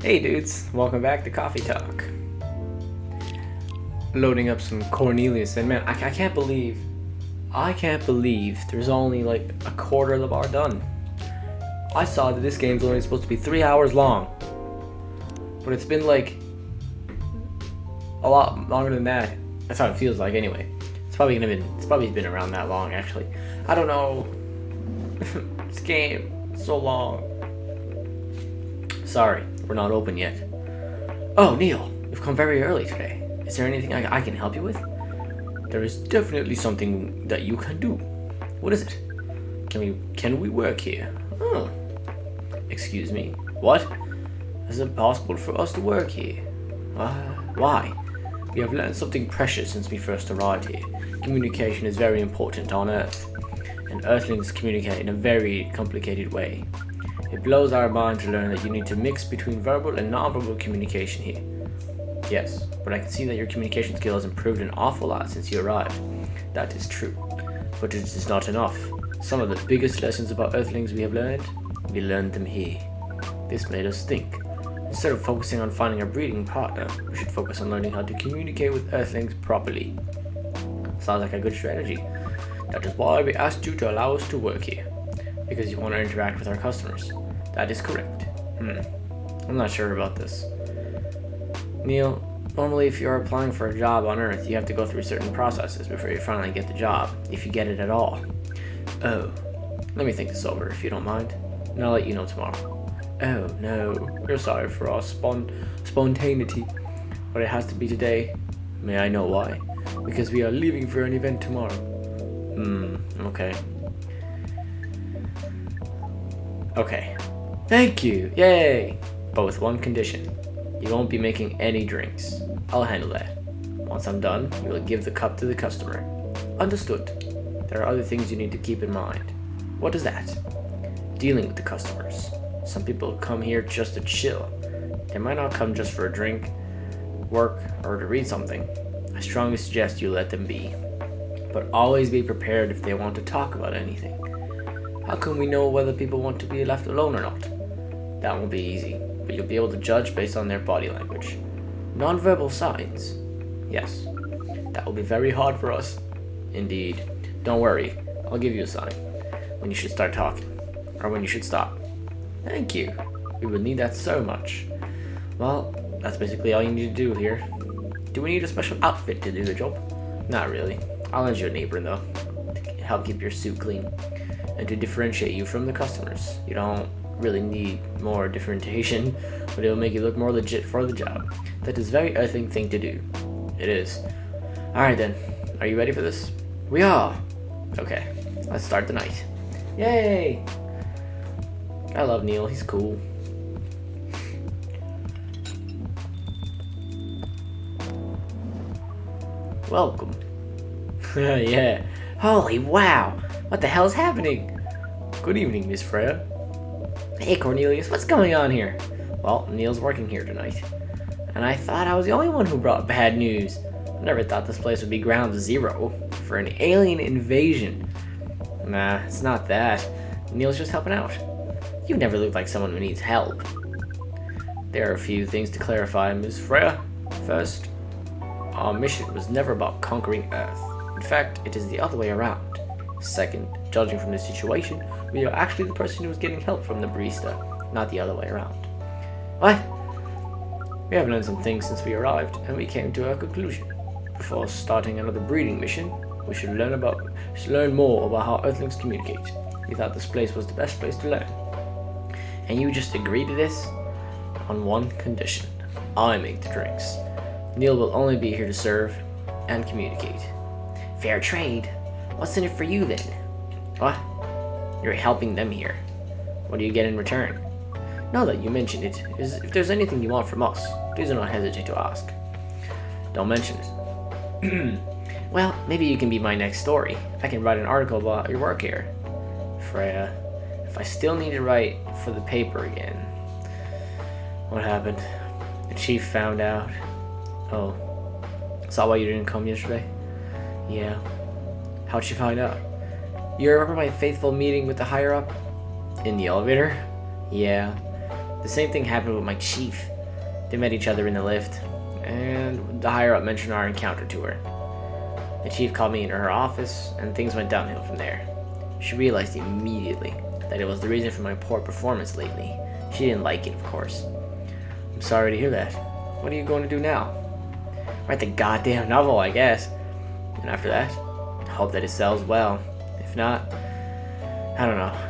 Hey dudes, welcome back to Coffee Talk. Loading up some Cornelius, and man, I can't believe there's only like a quarter of the bar done. I saw that this game's only supposed to be 3 hours long, but it's been like a lot longer than that. That's how it feels like anyway. It's probably been around that long actually. I don't know. This game is so long. Sorry, we're not open yet. Oh, Neil, you've come very early today. Is there anything I can help you with? There is definitely something that you can do. What is it? Can we work here? Oh. Excuse me. What? Is it possible for us to work here? Why? We have learned something precious since we first arrived here. Communication is very important on Earth, and Earthlings communicate in a very complicated way. It blows our mind to learn that you need to mix between verbal and non-verbal communication here. Yes, but I can see that your communication skill has improved an awful lot since you arrived. That is true, but it is not enough. Some of the biggest lessons about Earthlings we learned them here. This made us think. Instead of focusing on finding a breeding partner, we should focus on learning how to communicate with Earthlings properly. Sounds like a good strategy. That is why we asked you to allow us to work here. Because you want to interact with our customers. That is correct. I'm not sure about this. Neil, normally if you're applying for a job on Earth, you have to go through certain processes before you finally get the job, if you get it at all. Oh, let me think this over if you don't mind, and I'll let you know tomorrow. Oh no, we're sorry for our spontaneity, but it has to be today. May I know why? Because we are leaving for an event tomorrow. Okay. Okay. Thank you! Yay! But with one condition. You won't be making any drinks. I'll handle that. Once I'm done, you will give the cup to the customer. Understood. There are other things you need to keep in mind. What is that? Dealing with the customers. Some people come here just to chill. They might not come just for a drink, work, or to read something. I strongly suggest you let them be. But always be prepared if they want to talk about anything. How can we know whether people want to be left alone or not? That won't be easy, but you'll be able to judge based on their body language. Non-verbal signs. Yes, that will be very hard for us. Indeed. Don't worry, I'll give you a sign when you should start talking, or when you should stop. Thank you. We would need that so much. Well, that's basically all you need to do here. Do we need a special outfit to do the job? Not really. I'll lend you an apron though, to help keep your suit clean. And to differentiate you from the customers. You don't really need more differentiation, but it will make you look more legit for the job. That is a very Earthling thing to do. It is. Alright then, are you ready for this? We are! Okay, let's start the night. Yay! I love Neil, he's cool. Welcome. Yeah. Holy wow! What the hell's happening? Good evening, Miss Freya. Hey Cornelius, what's going on here? Well, Neil's working here tonight. And I thought I was the only one who brought bad news. I never thought this place would be ground zero for an alien invasion. Nah, it's not that. Neil's just helping out. You never look like someone who needs help. There are a few things to clarify, Miss Freya. First, our mission was never about conquering Earth. In fact, it is the other way around. Second, judging from the situation, we are actually the person who was getting help from the barista, not the other way around. What? We have learned some things since we arrived, and we came to a conclusion. Before starting another breeding mission, we should learn more about how Earthlings communicate. We thought this place was the best place to learn. And you just agree to this? On one condition. I make the drinks. Neil will only be here to serve and communicate. Fair trade. What's in it for you then? What? You're helping them here. What do you get in return? Now that you mention it, if there's anything you want from us, please do not hesitate to ask. Don't mention it. Well, maybe you can be my next story. I can write an article about your work here. Freya, if I still need to write for the paper again. What happened? The chief found out. Oh. Is that why you didn't come yesterday? Yeah. How'd she find out? You remember my faithful meeting with the higher-up? In the elevator? Yeah. The same thing happened with my chief. They met each other in the lift, and the higher-up mentioned our encounter to her. The chief called me into her office, and things went downhill from there. She realized immediately that it was the reason for my poor performance lately. She didn't like it, of course. I'm sorry to hear that. What are you going to do now? Write the goddamn novel, I guess. And after that, hope that it sells well. If not, I don't know.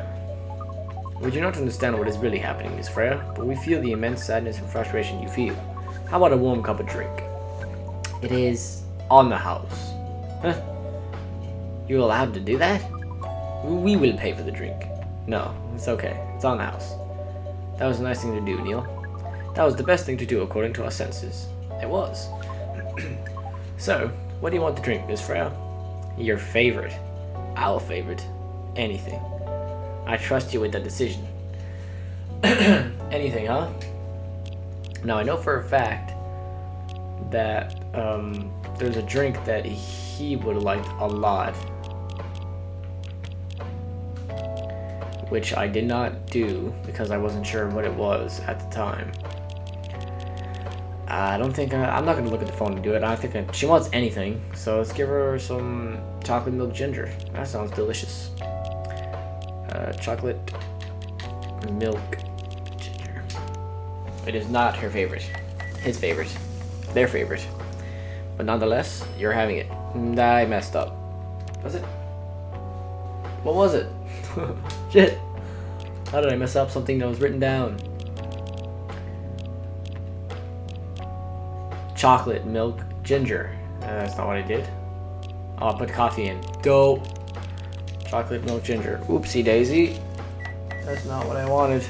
We do not understand what is really happening, Miss Freya, but we feel the immense sadness and frustration you feel. How about a warm cup of drink? It is on the house. Huh? You allowed to do that? We will pay for the drink. No, it's okay. It's on the house. That was a nice thing to do, Niel. That was the best thing to do according to our senses. It was. So, what do you want to drink, Miss Freya? Your favorite. Our favorite. Anything. I trust you with that decision. Anything, huh? Now, I know for a fact that there's a drink that he would have liked a lot, which I did not do because I wasn't sure what it was at the time. I don't think I'm not going to look at the phone to do it. I don't think she wants anything, so let's give her some chocolate milk ginger. That sounds delicious. Chocolate milk ginger. It is not her favorite. His favorite. Their favorite. But nonetheless, you're having it. I messed up. Was it? What was it? Shit. How did I mess up something that was written down? Chocolate milk ginger. That's not what I did. Oh, I'll put coffee in. Dope. Chocolate milk ginger. Oopsie daisy. That's not what I wanted.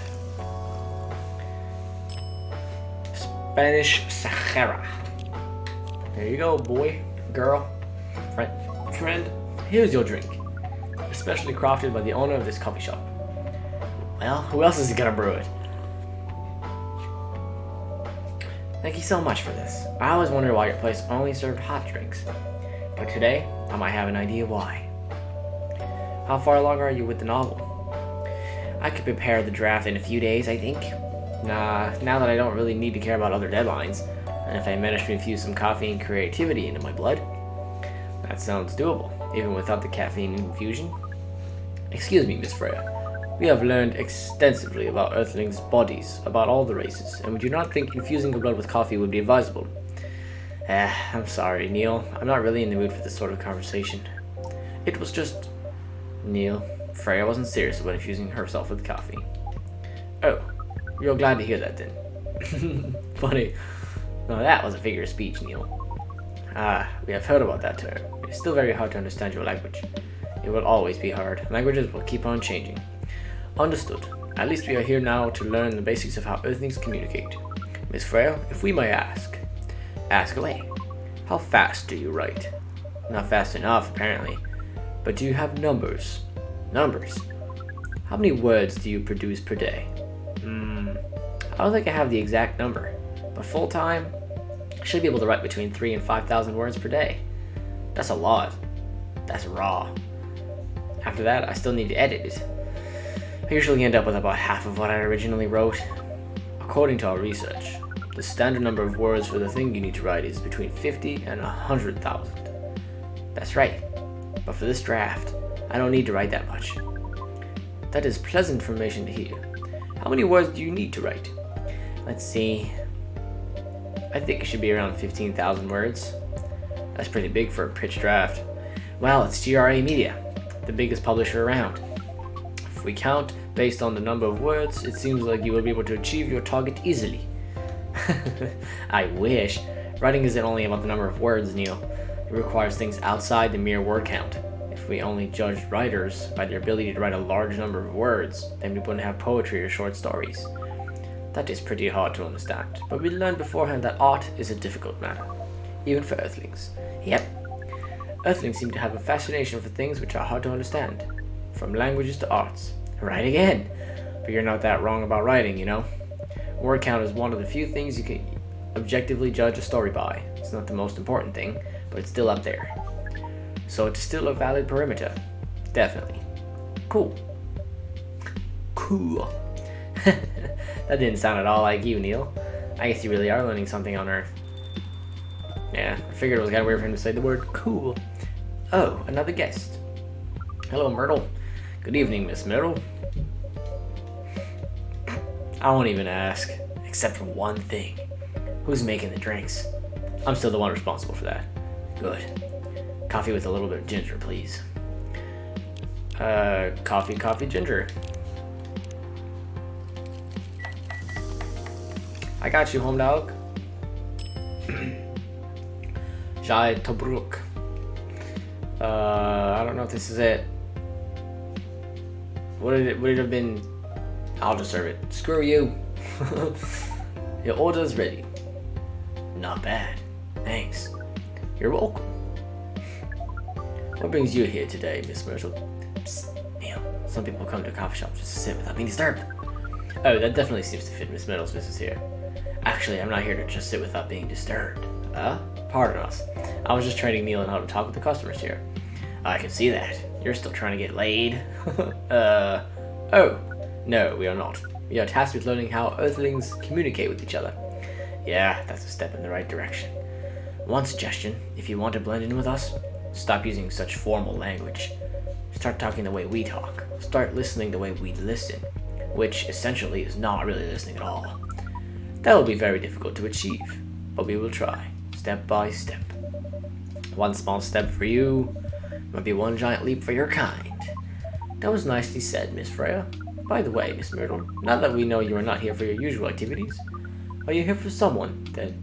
Spanish Sahara. There you go, boy, girl, friend. Here's your drink. Especially crafted by the owner of this coffee shop. Well, who else is gonna brew it? Thank you so much for this. I always wondered why your place only served hot drinks. But today, I might have an idea why. How far along are you with the novel? I could prepare the draft in a few days, I think. Now that I don't really need to care about other deadlines, and if I manage to infuse some coffee and creativity into my blood, that sounds doable, even without the caffeine infusion. Excuse me, Miss Freya. We have learned extensively about Earthlings' bodies, about all the races, and we do not think infusing the blood with coffee would be advisable. I'm sorry, Niel. I'm not really in the mood for this sort of conversation. It was just... Niel, Freya wasn't serious about infusing herself with coffee. Oh, you're glad to hear that then. Funny. No, that was a figure of speech, Niel. We have heard about that term. It's still very hard to understand your language. It will always be hard. Languages will keep on changing. Understood. At least we are here now to learn the basics of how Earthlings communicate. Miss Freya, if we may ask. Ask away. How fast do you write? Not fast enough, apparently. But do you have numbers? Numbers? How many words do you produce per day? I don't think I have the exact number. But full time, I should be able to write between 3,000 and 5,000 words per day. That's a lot. That's raw. After that, I still need to edit it. I usually end up with about half of what I originally wrote. According to our research, the standard number of words for the thing you need to write is between 50 and 100,000. That's right. But for this draft, I don't need to write that much. That is pleasant information to hear. How many words do you need to write? Let's see. I think it should be around 15,000 words. That's pretty big for a pitch draft. Well, it's GRA Media, the biggest publisher around. If we count based on the number of words, it seems like you will be able to achieve your target easily. I wish. Writing isn't only about the number of words, Niel. It requires things outside the mere word count. If we only judged writers by their ability to write a large number of words, then we wouldn't have poetry or short stories. That is pretty hard to understand, but we learned beforehand that art is a difficult matter, even for Earthlings. Yep. Earthlings seem to have a fascination for things which are hard to understand, from languages to arts. Right again! But you're not that wrong about writing, you know? Word count is one of the few things you can objectively judge a story by. It's not the most important thing, but it's still up there. So it's still a valid parameter. Definitely. Cool. That didn't sound at all like you, Niel. I guess you really are learning something on Earth. Yeah, I figured it was kind of weird for him to say the word cool. Oh, another guest. Hello, Myrtle. Good evening, Miss Myrtle. I won't even ask, except for one thing. Who's making the drinks? I'm still the one responsible for that. Good. Coffee with a little bit of ginger, please. Coffee, ginger. I got you, home dog. Jai Tobruk. I don't know if this is it. Would it have been? I'll just serve it. Screw you. Your order's ready. Not bad. Thanks. You're welcome. What brings you here today, Miss Myrtle? Psst, Niel. Some people come to a coffee shop just to sit without being disturbed. Oh, that definitely seems to fit Miss Myrtle's business here. Actually, I'm not here to just sit without being disturbed. Pardon us. I was just training Niel on how to talk with the customers here. I can see that. You're still trying to get laid. Oh. No, we are not. We are tasked with learning how Earthlings communicate with each other. Yeah, that's a step in the right direction. One suggestion, if you want to blend in with us, stop using such formal language. Start talking the way we talk. Start listening the way we listen, which essentially is not really listening at all. That will be very difficult to achieve, but we will try, step by step. One small step for you, might be one giant leap for your kind. That was nicely said, Miss Freya. By the way, Miss Myrtle, now that we know you are not here for your usual activities, are you here for someone, then?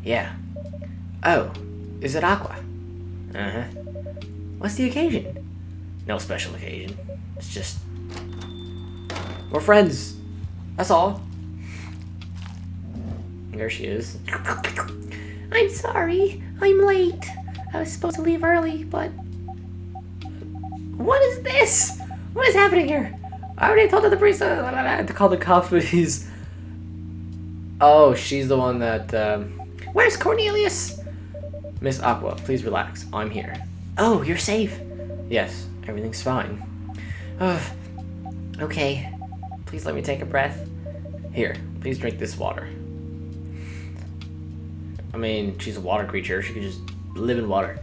Yeah. Oh, is it Aqua? Uh-huh. What's the occasion? No special occasion. It's just... we're friends. That's all. There she is. I'm sorry. I'm late. I was supposed to leave early, but... What is this? What is happening here? I already told the priest to call the cops, but he's... Oh, she's the one that... Where's Cornelius? Miss Aqua, please relax. I'm here. Oh, you're safe. Yes, everything's fine. Okay. Please let me take a breath. Here, please drink this water. I mean, she's a water creature. She could just live in water.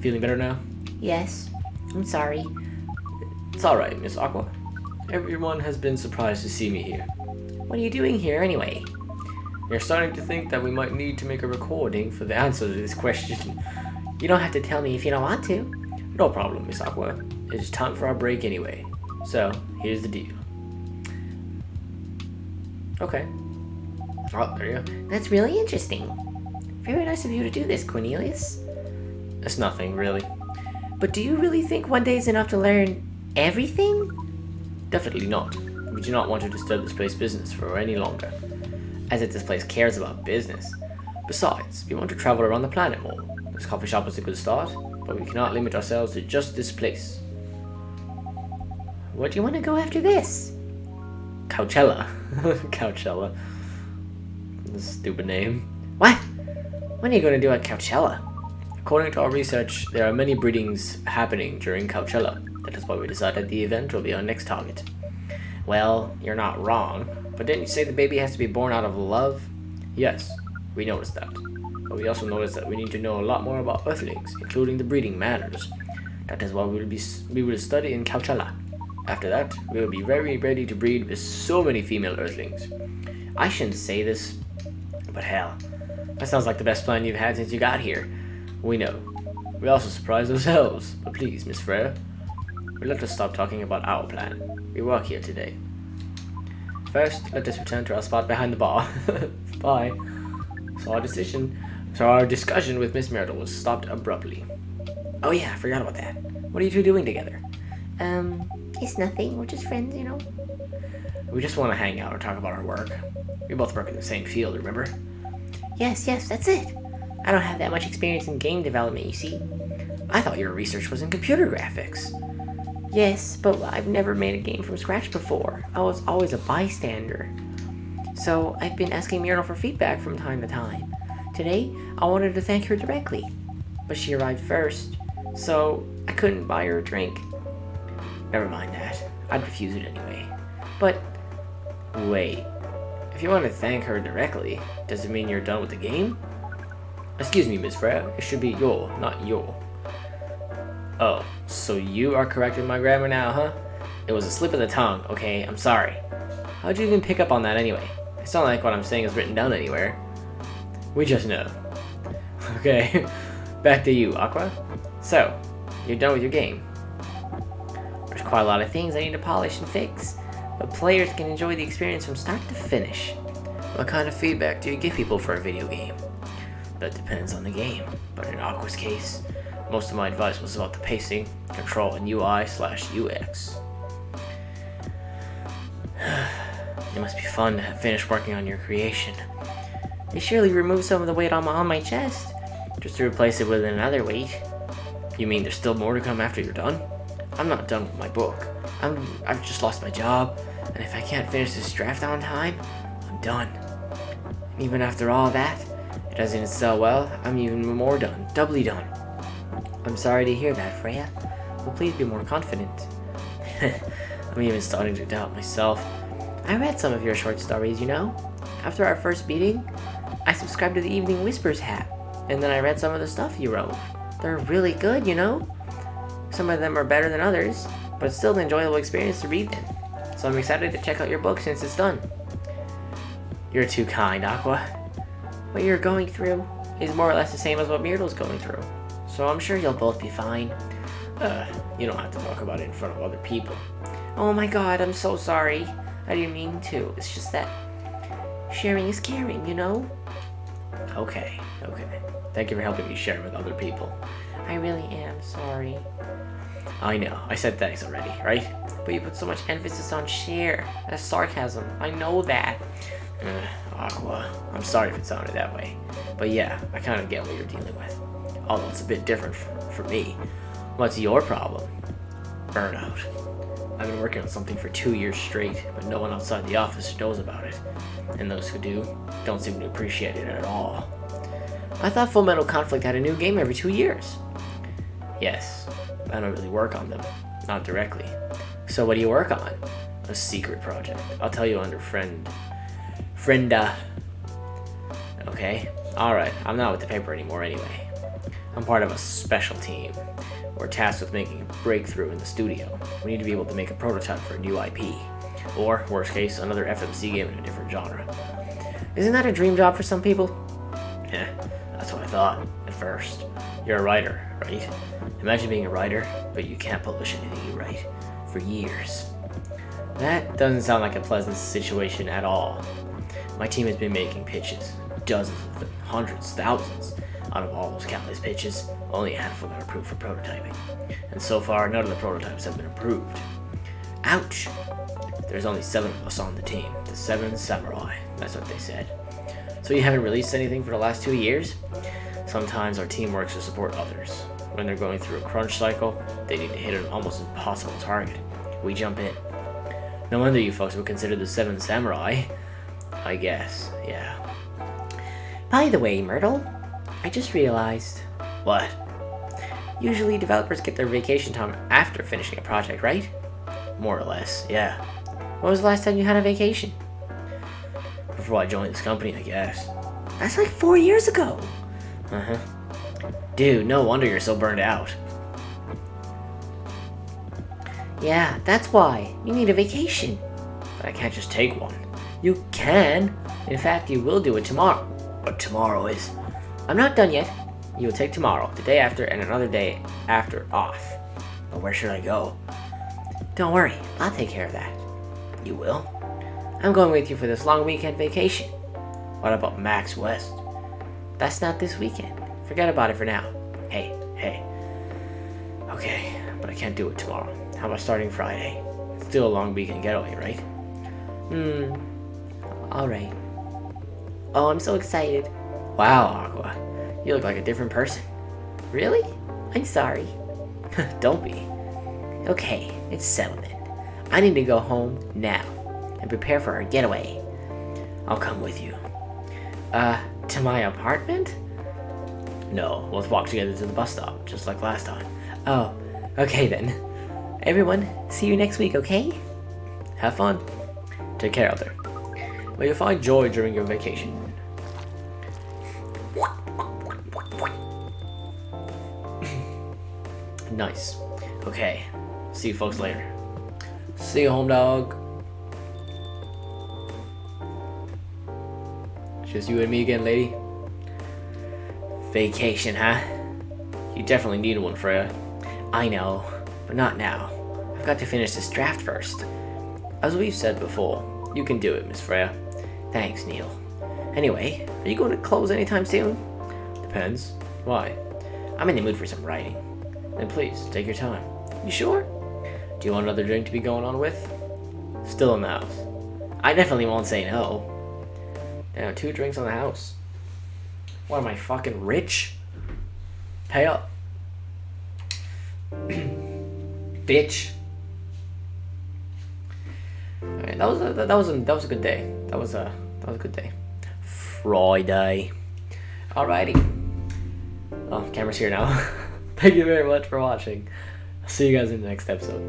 Feeling better now? Yes. I'm sorry. It's alright, Miss Aqua. Everyone has been surprised to see me here. What are you doing here anyway? You're starting to think that we might need to make a recording for the answer to this question. You don't have to tell me if you don't want to. No problem, Miss Aqua. It's time for our break anyway. So, here's the deal. Okay. Oh, there you go. That's really interesting. Very nice of you to do this, Cornelius. It's nothing, really. But do you really think one day is enough to learn everything? Definitely not. We do not want to disturb this place's business for any longer. As if this place cares about business. Besides, we want to travel around the planet more. This coffee shop is a good start, but we cannot limit ourselves to just this place. Where do you want to go after this? Coachella. Coachella. That's a stupid name. What? What are you going to do at Coachella? According to our research, there are many breedings happening during Coachella. That is why we decided the event will be our next target. Well, you're not wrong. But didn't you say the baby has to be born out of love? Yes, we noticed that. But we also noticed that we need to know a lot more about Earthlings, including the breeding matters. That is why we will study in Coachella. After that, we will be very ready to breed with so many female Earthlings. I shouldn't say this, but hell, that sounds like the best plan you've had since you got here. We know. We also surprised ourselves. But please, Miss Freya, let us stop talking about our plan. We work here today. First, let us return to our spot behind the bar. Bye. So our discussion with Miss Myrtle was stopped abruptly. Oh yeah, I forgot about that. What are you two doing together? It's nothing. We're just friends, you know. We just want to hang out or talk about our work. We both work in the same field, remember? Yes, that's it. I don't have that much experience in game development, you see. I thought your research was in computer graphics. Yes, but I've never made a game from scratch before. I was always a bystander. So I've been asking Myrtle for feedback from time to time. Today, I wanted to thank her directly, but she arrived first, so I couldn't buy her a drink. Never mind that. I'd refuse it anyway. But Wait, if you want to thank her directly, does it mean you're done with the game? Excuse me, Miss Freya. It should be yo, not yo. Oh, so you are correcting my grammar now, huh? It was a slip of the tongue, okay? I'm sorry. How'd you even pick up on that anyway? It's not like what I'm saying is written down anywhere. We just know. Okay, back to you, Aqua. So, you're done with your game. There's quite a lot of things I need to polish and fix, but players can enjoy the experience from start to finish. What kind of feedback do you give people for a video game? That depends on the game, but in Aqua's case, most of my advice was about the pacing, control, and UI/UX. It must be fun to have finished working on your creation. They surely removed some of the weight on my chest, just to replace it with another weight. You mean there's still more to come after you're done? I'm not done with my book. I've just lost my job, and if I can't finish this draft on time, I'm done. And even after all that, it doesn't sell well, I'm even more done, doubly done. I'm sorry to hear that, Freya. Well, please be more confident. I'm even starting to doubt myself. I read some of your short stories, you know. After our first meeting, I subscribed to the Evening Whispers hat, and then I read some of the stuff you wrote. They're really good, you know. Some of them are better than others, but it's still an enjoyable experience to read them. So I'm excited to check out your book since it's done. You're too kind, Aqua. What you're going through is more or less the same as what Myrtle's going through, so I'm sure you'll both be fine. You don't have to talk about it in front of other people. Oh my god, I'm so sorry. I didn't mean to. It's just that sharing is caring, you know? Okay. Thank you for helping me share with other people. I really am sorry. I know, I said thanks already, right? But you put so much emphasis on share. That's sarcasm. I know that. Aqua, I'm sorry if it sounded that way. But yeah, I kind of get what you're dealing with. Although it's a bit different for me. What's your problem? Burnout. I've been working on something for 2 years straight, but no one outside the office knows about it. And those who do, don't seem to appreciate it at all. I thought Full Metal Conflict had a new game every 2 years. Yes, I don't really work on them. Not directly. So what do you work on? A secret project. I'll tell you under Frienda. Okay? Alright, I'm not with the paper anymore anyway. I'm part of a special team. We're tasked with making a breakthrough in the studio. We need to be able to make a prototype for a new IP. Or, worst case, another FMC game in a different genre. Isn't that a dream job for some people? Yeah, that's what I thought, at first. You're a writer, right? Imagine being a writer, but you can't publish anything you write. For years. That doesn't sound like a pleasant situation at all. My team has been making pitches. Dozens of them, hundreds, thousands. Out of all those countless pitches, only a handful got approved for prototyping. And so far, none of the prototypes have been approved. Ouch! There's only 7 of us on the team. The 7 samurai. That's what they said. So you haven't released anything for the last 2 years? Sometimes our team works to support others. When they're going through a crunch cycle, they need to hit an almost impossible target. We jump in. No wonder you folks would consider the 7 samurai. I guess, yeah. By the way, Myrtle, I just realized. What? Usually developers get their vacation time after finishing a project, right? More or less, yeah. When was the last time you had a vacation? Before I joined this company, I guess. That's like 4 years ago. Uh-huh. Dude, no wonder you're so burned out. Yeah, that's why. You need a vacation. But I can't just take one. You can. In fact, you will do it tomorrow. But tomorrow is... I'm not done yet. You will take tomorrow, the day after, and another day after off. But where should I go? Don't worry, I'll take care of that. You will? I'm going with you for this long weekend vacation. What about Max West? That's not this weekend. Forget about it for now. Hey. Okay, but I can't do it tomorrow. How about starting Friday? It's still a long weekend getaway, right? Alright. Oh, I'm so excited. Wow, Aqua. You look like a different person. Really? I'm sorry. Don't be. Okay, it's settled then. I need to go home now and prepare for our getaway. I'll come with you. To my apartment? No, let's walk together to the bus stop, just like last time. Oh, okay then. Everyone, see you next week, okay? Have fun. Take care out there. May you find joy during your vacation. Nice. Okay. See you folks later. See you, home dog. Just you and me again, lady. Vacation, huh? You definitely need one, Freya. I know, but not now. I've got to finish this draft first. As we've said before, you can do it, Miss Freya. Thanks, Niel. Anyway, are you going to close anytime soon? Depends. Why? I'm in the mood for some writing. Then please, take your time. You sure? Do you want another drink to be going on with? Still in the house. I definitely won't say no. Damn, 2 drinks on the house. What, am I fucking rich? Pay up. Bitch. Alright, that was a good day. That was a good day. Friday. Alrighty. Oh, camera's here now. Thank you very much for watching. I'll see you guys in the next episode.